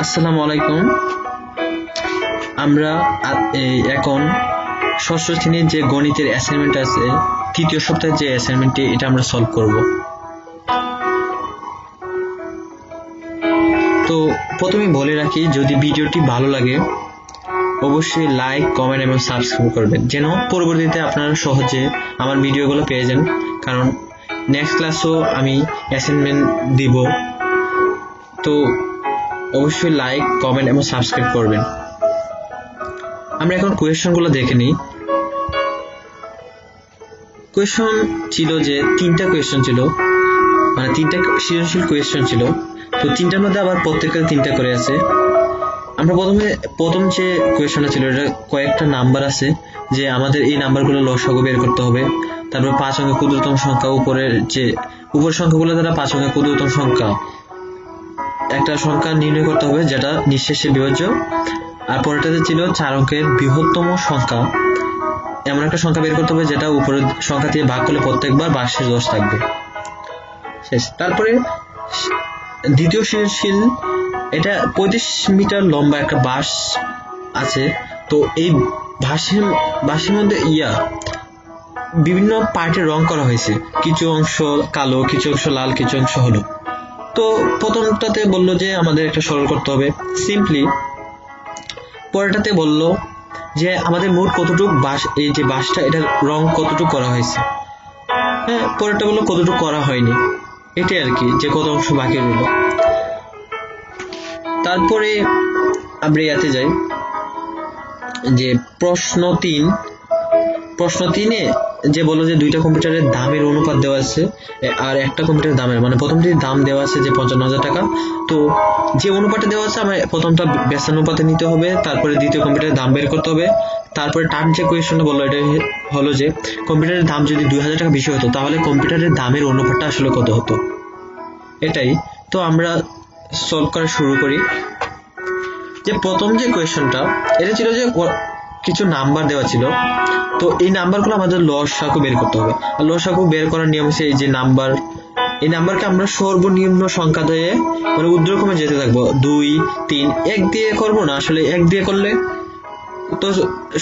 আসসালামু আলাইকুম। আমরা এখন ষষ্ঠ শ্রেণীর যে গণিতের অ্যাসাইনমেন্ট আছে, তৃতীয় সপ্তাহের যে অ্যাসাইনমেন্টটি, এটা আমরা সলভ করব। তো প্রথমে বলে রাখি, যদি ভিডিওটি ভালো লাগে অবশ্যই লাইক, কমেন্ট এবং সাবস্ক্রাইব করবেন, যেন পরবর্তীতে আপনারা সহজে আমার ভিডিওগুলো পেয়ে যান। কারণ নেক্সট ক্লাসও আমি অ্যাসাইনমেন্ট দিব। তো অবশ্যই লাইক, কমেন্ট এবং সাবস্ক্রাইব করবেন। আমরা এখন কোয়েশ্চনগুলো দেখে নিই। কোয়েশ্চন ছিল যে তিনটা কোয়েশ্চন ছিল, মানে তিনটা সৃজনশীল কোয়েশ্চন ছিল। তো তিনটার মধ্যে আবার প্রত্যেকটা তিনটা করে আছে। আমরা প্রথম যে কোয়েশ্চনটা ছিল, এটা কয়েকটা নাম্বার আছে যে আমাদের এই নাম্বারগুলো লসাগু বের করতে হবে। তারপর 5 অঙ্কের ক্ষুদ্রতম সংখ্যা, উপরের সংখ্যাগুলো দ্বারা 5 অঙ্কের ক্ষুদ্রতম সংখ্যা একটা সংখ্যা নির্ণয় করতে হবে যেটা নিঃশেষে বিভাজ্য। আর পরেরটাতে ছিল 4 অঙ্কের বৃহত্তম সংখ্যা, এমন একটা সংখ্যা বের করতে হবে যেটা উপরের সংখ্যা দিয়ে ভাগ করলে প্রত্যেকবার ভাগশেষ 10 থাকবে। শেষ। তারপরে দ্বিতীয় সৃজনশীল, এটা 35 মিটার লম্বা একটা বাঁশ আছে। তো এই বাঁশের মধ্যে বিভিন্ন পার্টে রং করা হয়েছে, কিছু অংশ কালো, কিছু অংশ লাল, কিছু অংশ হলুদ। তো প্রথমটাতে বললো যে আমাদের একটা সরল করতে হবে সিম্পলি। পরেরটাতে বললো যে আমাদের মোট কতটুকু এই যে বাঁশটা, এটা রং কতটুকু করা হয়েছে। হ্যাঁ, পরেরটা বললো কতটুকু করা হয়নি, এটাই আর কি, যে কত অংশ বাকি রইল। তারপরে আমরা ইয়াতে যাই যে প্রশ্ন 3-এ যে বললো যে দুইটা কম্পিউটারের দামের অনুপাত দেওয়া আছে, আর একটা কম্পিউটারের দামের, মানে প্রথমটির দাম দেওয়া আছে যে 55,000 টাকা। তো যে অনুপাতে দেওয়া আছে আমরা প্রথমটা ব্যস্তানুপাতে নিতে হবে, তারপরে দ্বিতীয় কম্পিউটারের দাম বের করতে হবে। তারপরে টার্ম যে কোয়েশ্চনটা বললো, এটা হলো যে কম্পিউটারের দাম যদি 2,000 টাকা বেশি হতো তাহলে কম্পিউটারের দামের অনুপাতটা আসলে কত হতো, এটাই। তো আমরা সলভ করা শুরু করি। যে প্রথম যে কোয়েশ্চনটা, এটা ছিল যে কিছু নাম্বার দেওয়া ছিল। তো এই নাম্বারগুলো আমাদের লসাগু বের করতে হবে। আর লসাগু বের করার নিয়ম হচ্ছে এই যে এই নাম্বারকে আমরা সর্বনিম্ন সংখ্যা দিয়ে মানে ঊর্ধ্বক্রমে যেতে থাকবো। 2, 3, 1 দিয়ে করবো না, আসলে 1 দিয়ে করলে তো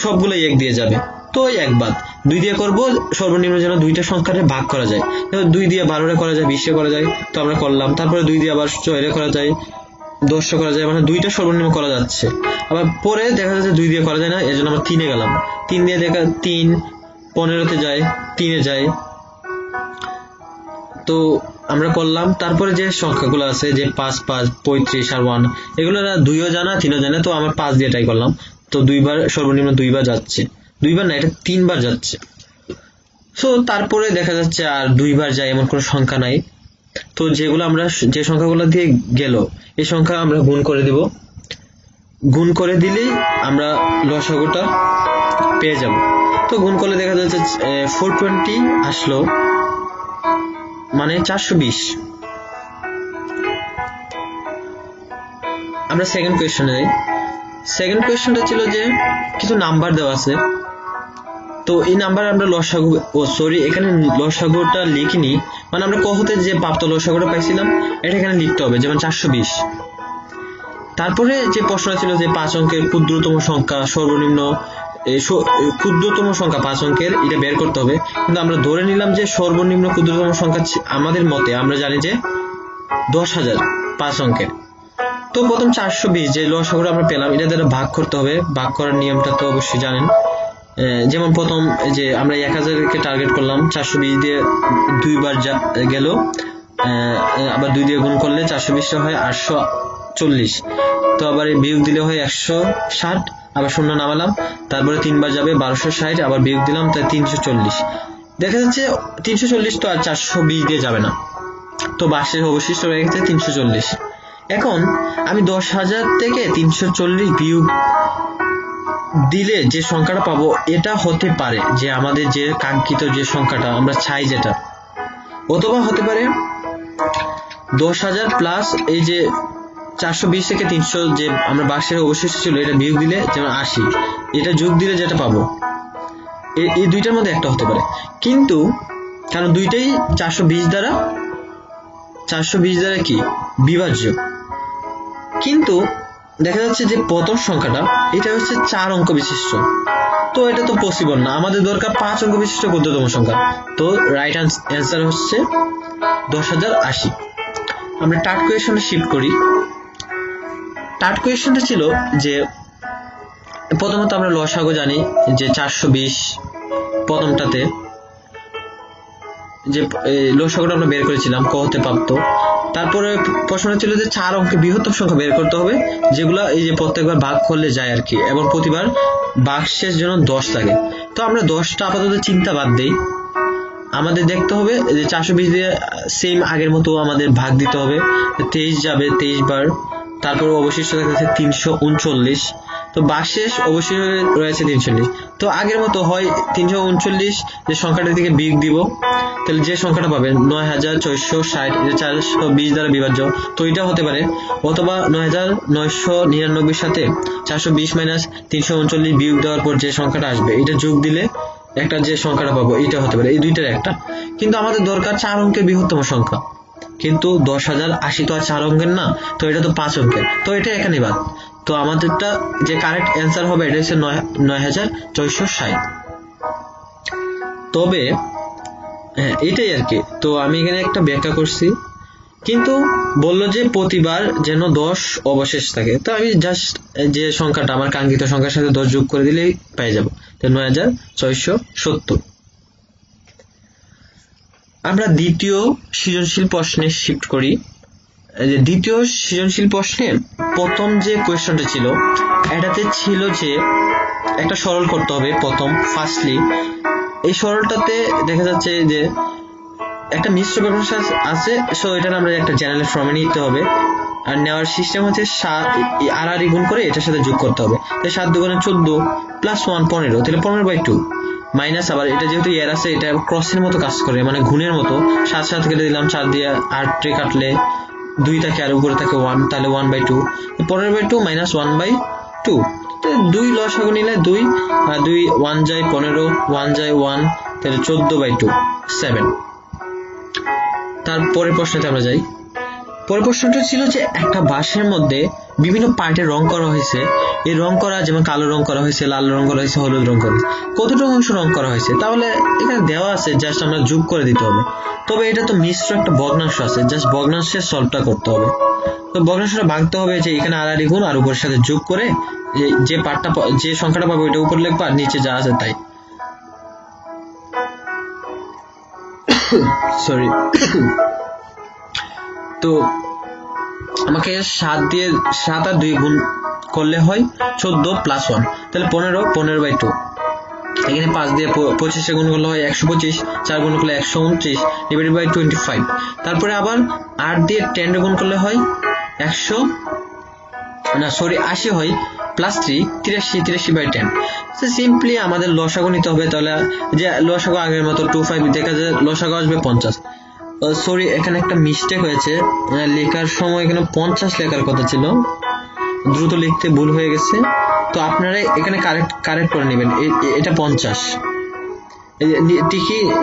সবগুলো 1 দিয়ে যাবে। তো 1 বাদ 2 দিয়ে করবো, সর্বনিম্ন যেন দুইটা সংখ্যাতে ভাগ করা যায়। 2 দিয়ে 12 করা যায়, 20 করা যায়। তো আমরা করলাম। তারপরে 2 দিয়ে আবার 6 করা যায়, 10 করা যায়, মানে দুইটা সর্বনিম্ন করা যাচ্ছে। আবার পরে দেখা যাচ্ছে 2 দিয়ে করা যায় না, এর জন্য আমরা 3 গেলাম। 3 দিয়ে 3 15-তে যায়, 3-এ যায়। তো আমরা করলাম। তারপরে যে সংখ্যাগুলো আছে যে 5, 5, 35 আর 1, এগুলো 2ও জানা, 3ও জানা। তো আমরা 5 দিয়ে ট্রাই করলাম। তো সর্বনিম্ন 2 বার যাচ্ছে, 2 বার না, এটা 3 বার যাচ্ছে। তো তারপরে দেখা যাচ্ছে আর 2 বার যায় এমন কোনো সংখ্যা নাই। তো যে সংখ্যাগুলো দিয়ে গেল, এই সংখ্যা আমরা গুণ করে দিব। গুণ করে দিলেই আমরা লসাগুটা পেয়ে যাব। তো গুণ করলে দেখা যাচ্ছে 420 আসলো, মানে 420। আমরা সেকেন্ড কোয়েশ্চনে যাই। সেকেন্ড কোয়েশ্চনটা ছিল যে কিছু নাম্বার দেওয়া আছে। তো এই নাম্বার আমরা এখানে লসাগুটা লিখিনি, মানে আমরা কহতে যে প্রাপ্ত লসাগুটা পাইছিলাম এটা এখানে লিখতে হবে, যেমন 420। তারপরে যে প্রশ্ন ছিল যে 5 অঙ্কের ক্ষুদ্রতম সংখ্যা, ক্ষুদ্রতম সংখ্যা 5 অঙ্কের, এটা বের করতে হবে। কিন্তু আমরা ধরে নিলাম যে সর্বনিম্ন ক্ষুদ্রতম সংখ্যা আমাদের মতে আমরা জানি যে 10,000 5 অঙ্কের। তো প্রথম 420 যে লসাগুটা আমরা পেলাম, এটা দ্বারা ভাগ করতে হবে। ভাগ করার নিয়মটা তো অবশ্যই জানেন। যেমন প্রথম যে আমরা 1000-কে টার্গেট করলাম, 420 দিয়ে 2 বার গেল, আবার 2 দিয়ে গুণ করলে 420 হয় 840। তো আবার বিয়োগ দিলে হয় 160, আবার শূন্য নামালাম। তারপরে 3 বার যাবে 1260, আবার বিয়োগ দিলাম, তাই 340। দেখা যাচ্ছে 340 তো আর 420 দিয়ে যাবে না, তো বাক্সের অবশিষ্ট রয়ে গেছে 340। এখন আমি 10,000 থেকে 340 বিয়োগ দিলে যে সংখ্যাটা পাবো, এটা হতে পারে যে আমাদের যে কাঙ্ক্ষিত যে সংখ্যাটা আমরা চাই যেটা, অথবা হতে পারে 10,000 প্লাস এই যে 420 থেকে 300 যে আমরা বাক্সের অবশিষ্ট ছিল, এটা বিয়োগ দিলে যেমন 80, এটা যোগ দিলে যেটা পাবো, এই দুইটার মধ্যে একটা হতে পারে। কিন্তু কারণ দুইটাই 420 দ্বারা কি বিভাজ্য, কিন্তু দেখা যাচ্ছে যে প্রথম সংখ্যাটা এটা হচ্ছে 4 অঙ্ক বিশিষ্ট, তো এটা তো পসিবল না, আমাদের দরকার 5 অঙ্ক বিশিষ্ট ক্ষুদ্রতম সংখ্যা। তো রাইট অ্যান্সার হচ্ছে 10,080। আমরা থার্ড কোয়েশ্চনে শিফট করি। থার্ড কোয়েশ্চনটা ছিল যে প্রথমত আমরা লসাগু জানি যে 420, প্রথমটাতে যে লসাগুটা আমরা বের করেছিলাম ক হতে প্রাপ্ত। তারপরে প্রশ্ন ছিল যে 4 অঙ্কের বৃহত্তম সংখ্যা বের করতে হবে, যেগুলা এই যে প্রত্যেকবার ভাগ করলে যায় আর কি, এবং প্রতিবার ভাগশেষ যেন 10 লাগে। তো আমরা 10টা আপাতত চিন্তা বাদ দেই, আমাদের দেখতে হবে যে 420 দিয়ে সেম আগের মতো আমাদের ভাগ দিতে হবে, 23 যাবে 23 বার, তারপর অবশিষ্ট থাকছে 339। তো ভাগশেষ অবশ্যই রয়েছে 340। তো আগের মতো হয় 339 যে সংখ্যাটা থেকে বিয়োগ দিব, তাহলে যে সংখ্যাটা পাবেন 9,460, এটা 420 দ্বারা বিভাজ্য, তো এটা হতে পারে। অথবা 9,999 সাথে 420 মাইনাস 339 বিয়োগ দেওয়ার পর যে সংখ্যাটা আসবে এটা যোগ দিলে একটা যে সংখ্যাটা পাবো এটা হতে পারে, এই দুইটার একটা। কিন্তু আমাদের দরকার 4 অঙ্কের বৃহত্তম সংখ্যা, কিন্তু 10,080 তো আর 4 অঙ্কের না, তো এটা তো 5 অঙ্কের, তো এটা এখানে বাদ। তো আমাদেরটা যে কারেক্ট অ্যান্সার হবে এটা হচ্ছে 9,460। তবে হ্যাঁ এটাই আর কি। তো আমি এখানে একটা ব্যাখ্যা করছি, কিন্তু বললো যে প্রতিবার যেন 10 অবশেষ থাকে। তো আমি জাস্ট যে সংখ্যাটা আমার কাঙ্ক্ষিত সংখ্যার সাথে 10 যোগ করে দিলেই পেয়ে যাবো, 9,470। আমরা দ্বিতীয় সৃজনশীল প্রশ্নে শিফট করি। যে দ্বিতীয় সৃজনশীল প্রশ্নে প্রথম যে কোয়েশ্চনটা ছিল এটাতে ছিল যে একটা সরল করতে হবে। প্রথম ফার্স্টলি এই সরলটাতে দেখা যাচ্ছে যে একটা মিশ্র ভগ্নাংশ আছে, সো এটা আমরা একটা জেনারেল ফর্মে নিতে হবে। আর নেওয়ার সিস্টেম হচ্ছে আর গুণ করে এটার সাথে যোগ করতে হবে। 7 দুগুণে 14 প্লাস 1 15, তাহলে 15/2 মাইনাস, আবার এটা যেহেতু এর আছে এটা ক্রসের মতো কাজ করে, মানে গুণের মতো। 7 7 কেটে দিলাম, 4 দিয়ে 8 কাটলে 2 থাকে আর উপরে থাকে 1, তাহলে 1/2, 15/2 মাইনাস 1/2। 2 লসাগু নিলে 2 আর 2 1 যায় 15, 1 যায় 1, তাহলে 14/2 7। তারপরের প্রশ্নতে আমরা যাই। পরের প্রশ্নটা ছিল যে একটা বাঁশের মধ্যে বিভিন্ন পার্টে রং করা হয়েছে। এই রং করা যেমন কালো রং করা হয়েছে, লাল রং করা হয়েছে, হলুদ রং করা হয়েছে, কতটুকু অংশ রং করা হয়েছে, তাহলে এখানে দেওয়া আছে, জাস্ট আমরা যোগ করে দিতে হবে। তবে এটা তো মিশ্র একটা ভগ্নাংশ আছে, জাস্ট ভগ্নাংশের সলভটা করতে হবে। তো ভগ্নাংশটা ভাঙতে হবে যে এখানে আর গুণ আর উপরের সাথে যোগ করে যে পার্টটা যে সংখ্যাটা পাবো ওইটা উপর লিখবো আর নিচে যা আছে তাই। সরি। তো আমাকে 7 আর 2 গুণ করলে হয় 14 প্লাস 1, তাহলে 15/2। এখানে 5 দিয়ে 25 গুণ করলে হয় 125, 4 গুণ করলে 129 ডিভাইডেড বাই 25। তারপরে আবার 8 দিয়ে 10 গুণ করলে হয় 80 হয় প্লাস 3 83/10। সিম্পলি আমাদের লসাগু নিতে হবে। তাহলে যে লসাগু আগের মতো 25 দেখা যায় লসাগু আসবে 50। সরি, এখানে একটা মিস্টেক হয়েছে, লেখার সময় এখানে 50 লেখার কথা ছিল, দ্রুত লিখতে ভুল হয়ে গেছে। তো আপনারা এখানে কারেক্ট করে নেবেন, এটা 50,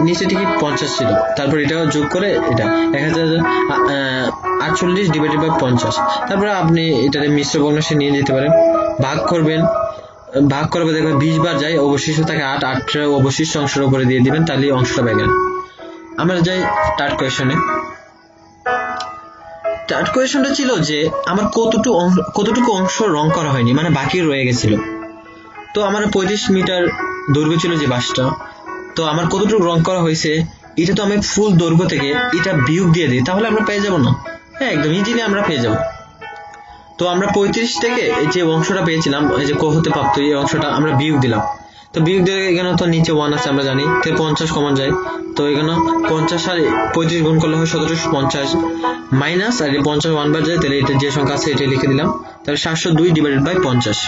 নিচে টিকি 50 ছিল, তারপর এটাও যোগ করে এটা 1048 ডিভাইডেড বাই 50। তারপরে আপনি এটাতে মিশ্র ভগ্নাংশে নিয়ে যেতে পারেন, ভাগ করবেন, ভাগ করবে দেখবেন 20 বার যায়, অবশিষ্ট থাকে 8 অবশিষ্ট অংশের উপরে দিয়ে দিবেন, তাহলে অংশটা পেয়ে গেলেন। আমরা যাই থার্ড কোয়েশ্চনে। থার্ড কোয়েশ্চনটা ছিল যে আমার কতটুকু অংশ রং করা হয়নি, মানে বাকি রয়ে গেছিল। তো আমার 35 মিটার দৈর্ঘ্য ছিল যে বাসটা, তো আমার কতটুকু রং করা হয়েছে এটা তো আমি ফুল দৈর্ঘ্য থেকে এটা বিয়োগ দিয়ে দিই, তাহলে আমরা পেয়ে যাব না? হ্যাঁ, একদম ইজিলি আমরা পেয়ে যাব। তো আমরা 35 থেকে যে অংশটা পেয়েছিলাম, এই যে ক হতে প্রাপ্ত এই অংশটা আমরা বিয়োগ দিলাম। তো বিয়োগ দিয়ে এখানে তো নিচে 1 আছে আমরা জানি, তো 50 কমন যায়। তো এখানে 50 আর 35 গুণ করলে হয় 1750 মাইনাস, আর 50 1 বার যায়, তাহলে এটা যে সংখ্যা আছে এটা লিখে দিলাম, তাহলে 702 ডিভাইডেড বাই 50।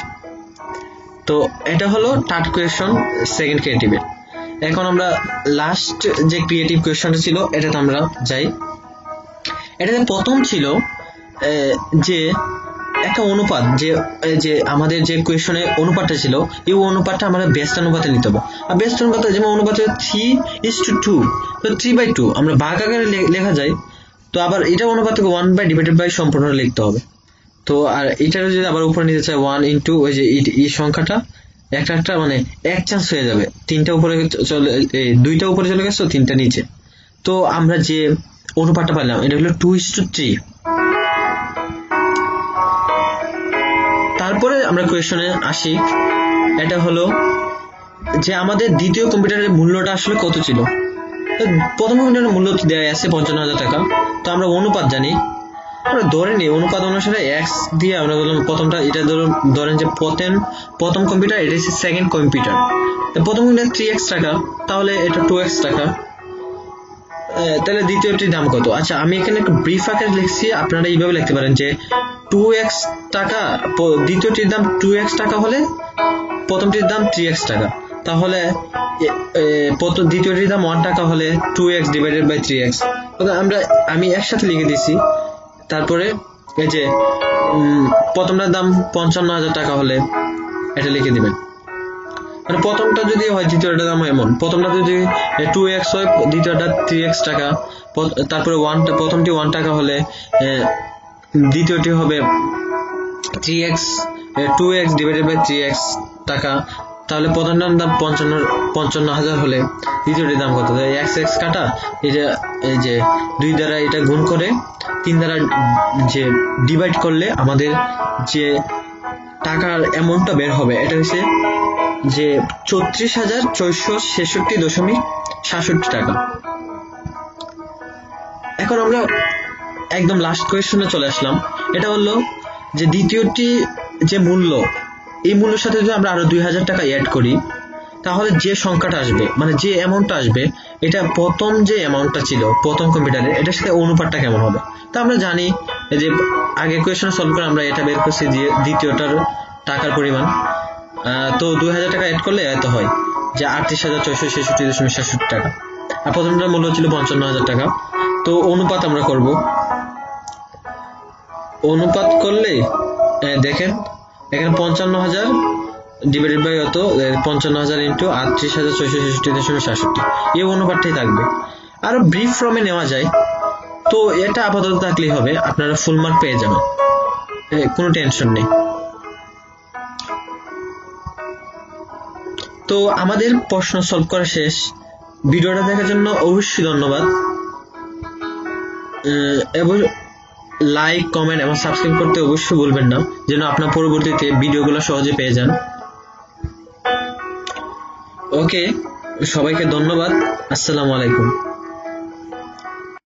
তো এটা হলো থার্ড কোয়েশ্চন সেকেন্ড ক্রিয়েটিভের। এখন আমরা লাস্ট যে ক্রিয়েটিভ কোয়েশ্চনটা ছিল এটাতে আমরা যাই। এটাতে প্রথম ছিল যে একটা অনুপাত, যে আমাদের যে কোয়েশ্চনে অনুপাতটা ছিল এই অনুপাতটা আমরা ব্যস্ত অনুপাতে নিতে হবে। আর ব্যস্ত অনুপাতে যেমন অনুপাত 3:2, তো 3/2 আমরা ভাগ আকারে লেখা যায়। তো আবার এটা অনুপাতকে 1/ডিভাইডেড বাই সম্পূর্ণ লিখতে হবে। তো আর এটার যদি আবার উপরে নিতে চাই 1 ইন্টু ওই যে এই সংখ্যাটা একটা মানে এক চান্স হয়ে যাবে, তিনটা উপরে চলে, দুইটা উপরে চলে গেছে, তিনটা নিচে। তো আমরা যে অনুপাতটা পেলাম এটা হলো 2:3। তারপরে আমরা কোয়েশনে আসি, এটা হলো যে আমাদের দ্বিতীয় কম্পিউটারের মূল্যটা আসলে কত ছিল। প্রথম কম্পিউটারের মূল্য দেওয়া আছে 55,000 টাকা। তো আমরা অনুপাত জানি, আমরা ধরে নিই অনুপাত অনুসারে এক্স দিয়ে আমরা বললাম প্রথমটা, এটা ধরেন যে প্রথম কম্পিউটার, এটা হচ্ছে সেকেন্ড কম্পিউটার। প্রথম কম্পিউটার 3x টাকা, তাহলে এটা 2x টাকা। তাহলে দ্বিতীয়টির দাম কত? আচ্ছা, আমি এখানে একটু ব্রিফ আকারে লিখছি, আপনারা এইভাবে লিখতে পারেন যে 2x টাকা, দ্বিতীয়টির দাম 2x টাকা হলে প্রথমটির দাম 3x টাকা। তাহলে দ্বিতীয়টির দাম 1 টাকা হলে 2x ডিভাইডেড বাই 3x। আমি একসাথে লিখে দিছি। তারপরে এই যে প্রথমটার দাম 55,000 টাকা হলে এটা লিখে দিবেন। মানে প্রথমটা যদি হয় দ্বিতীয়টার দাম এমন, প্রথমটা যদি 2x হয় দ্বিতীয়টা 3x টাকা, তারপরে প্রথমটি 1 টাকা হলে দ্বিতীয়টি হবে 2x ডিভাইডেড বাই 3x টাকা। তাহলে প্রথমটার দাম 55,000 হলে দ্বিতীয়টির দাম কত? x কাটা, এটা এই যে 2 দ্বারা এটা গুণ করে 3 দ্বারা যে ডিভাইড করলে আমাদের যে টাকার অ্যামাউন্টটা বের হবে এটা হচ্ছে যে 34,466.67 টাকা। এখন আমরা একদম লাস্ট কোয়েশ্চনে চলে আসলাম। এটা হলো যে দ্বিতীয়টি যে মূল্য, এই মূল্যের সাথে যদি আমরা আরো 2,000 টাকা অ্যাড করি, তাহলে যে সংখ্যাটা আসবে, মানে যে অ্যামাউন্টটা আসবে, এটা প্রথম যে অ্যামাউন্টটা ছিল প্রথম কম্পিউটারে, এটার সাথে অনুপাতটা কেমন হবে। তো আমরা জানি যে আগে কোয়েশ্চন সলভ করে আমরা এটা বের করছি যে দ্বিতীয়টার টাকার পরিমাণ। তো 2,000 টাকা অ্যাড করলে এত হয় যে 38,466.67 টাকা। আর প্রথমটার মূল্য ছিল 55,000 টাকা। তো অনুপাত আমরা করব, অনুপাত করলে দেখেন এখানে 55,000 ডিভাইডেড বাই অত, 55,000 ইন্টু 38,466.67, এই অনুপাতটাই থাকবে। আরো ব্রিফ ফর্মে নেওয়া যায়, তো এটা আপাতত থাকলেই হবে, আপনারা ফুল মার্ক পেয়ে যাবেন, কোনো টেনশন নেই। তো আমাদের প্রশ্ন সলভ করা শেষ। ভিডিওটা দেখার জন্য অবশ্যই ধন্যবাদ, এবং লাইক, কমেন্ট এবং সাবস্ক্রাইব করতে অবশ্যই ভুলবেন না, যেন আপনার পরবর্তীতে ভিডিওগুলো সহজে পেয়ে যান। ওকে, সবাইকে ধন্যবাদ। আসসালামু আলাইকুম।